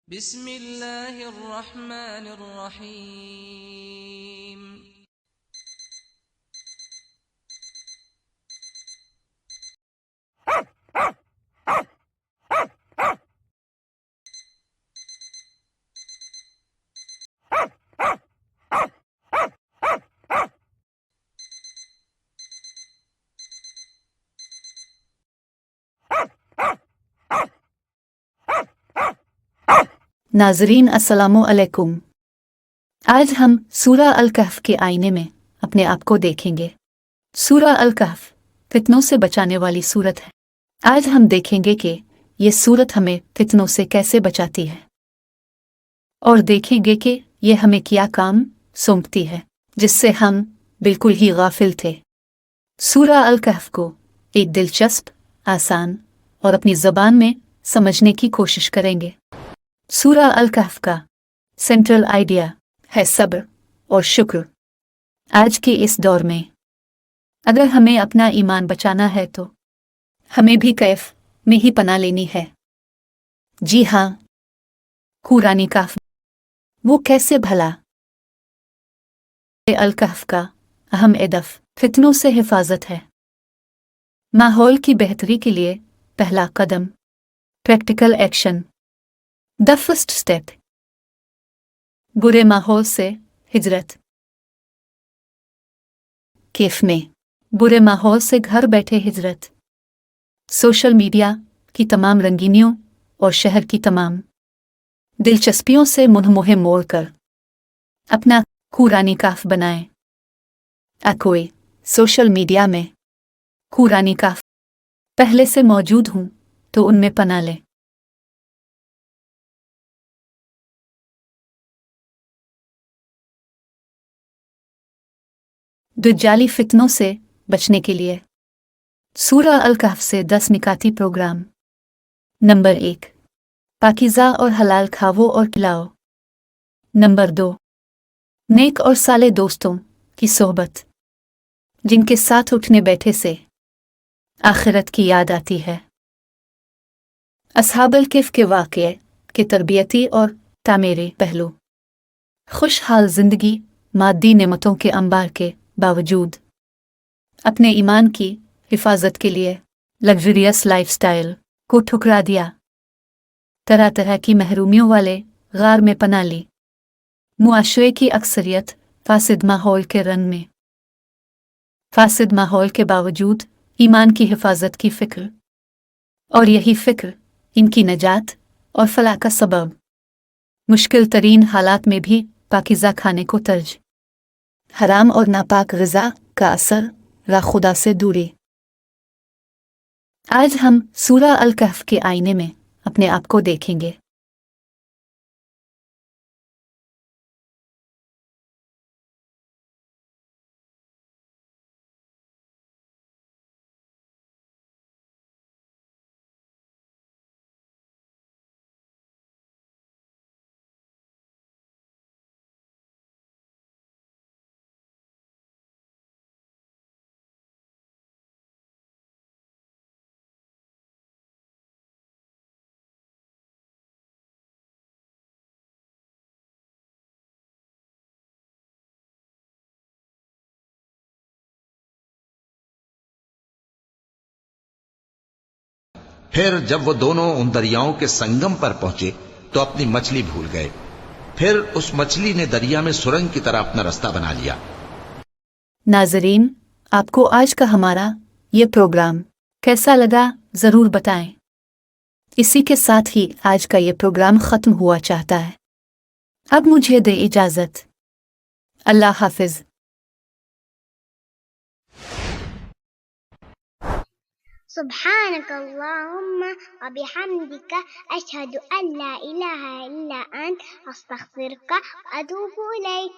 بسم اللہ الرحمن الرحیم۔ नाज़रीन अस्सलाम अलैकुम। आज हम सूरा अल-कहफ के आईने में अपने आप को देखेंगे। सूरा अल-कहफ फितनों से बचाने वाली सूरत है। आज हम देखेंगे कि ये सूरत हमें फितनों से कैसे बचाती है और देखेंगे कि ये हमें क्या काम सौंपती है जिससे हम बिल्कुल ही गाफिल थे। सूरा अल-कहफ को एक दिलचस्प, आसान और अपनी ज़बान में समझने की कोशिश करेंगे। सूरा अल-कहफ का सेंट्रल आइडिया है सब्र और शुक्र। आज के इस दौर में अगर हमें अपना ईमान बचाना है तो हमें भी कैफ में ही पनाह लेनी है। जी हाँ, कुरानी कहफ। वो कैसे भला? अल-कहफ का अहम हदफ फितनों से हिफाजत है। माहौल की बेहतरी के लिए पहला कदम, practical action. The first step, बुरे माहौल से हिजरत। कैफ में बुरे माहौल से घर बैठे हिजरत। सोशल मीडिया की तमाम रंगीनियों और शहर की तमाम दिलचस्पियों से मुंह मोड़कर अपना कुरानी कहफ बनाएं। कोई सोशल मीडिया में कुरानी कहफ पहले से मौजूद हूं तो उनमें पनाह लें। दज्जाली फितनों से बचने के लिए सूरा अल-कहफ से 10 निकाती प्रोग्राम। नंबर 1, पाकीज़ा और हलाल खाओ और खिलाओ। नंबर 2, नेक और साले दोस्तों की सोहबत, जिनके साथ उठने बैठे से आखिरत की याद आती है। अस्हाबुल कहफ के वाक़ये के तरबियती और तामीरी पहलू। खुशहाल जिंदगी मादी नेमतों के अंबार के बावजूद अपने ईमान की हिफाजत के लिए लग्जरियस लाइफस्टाइल को ठुकरा दिया। तरह तरह की महरूमियों वाले गार में पनाह ली। मुआशरे की अक्सरियत फासिद माहौल के रंग में। फासिद माहौल के बावजूद ईमान की हिफाजत की फ़िक्र, और यही फ़िक्र इनकी नजात और फलाह का सबब। मुश्किल तरीन हालात में भी पाकीज़ा खाने को तर्ज। हराम और नापाक ग़िज़ा का असर रा खुदा से दूरी। आज हम सूरा अल-कहफ के आईने में अपने आप को देखेंगे। फिर जब वो दोनों उन दरियाओं के संगम पर पहुंचे तो अपनी मछली भूल गए। फिर उस मछली ने दरिया में सुरंग की तरह अपना रास्ता बना लिया। नाज़रीन, आपको आज का हमारा ये प्रोग्राम कैसा लगा ज़रूर बताएं। इसी के साथ ही आज का ये प्रोग्राम ख़त्म हुआ चाहता है। अब मुझे दे इजाज़त। अल्लाह हाफ़िज़। सुब्हानक अल्लाहुम्मा व बिहम्दिका अशहदु अन ला इलाहा इल्ला अंत अस्तगफिरुका व अतूबु इलैक।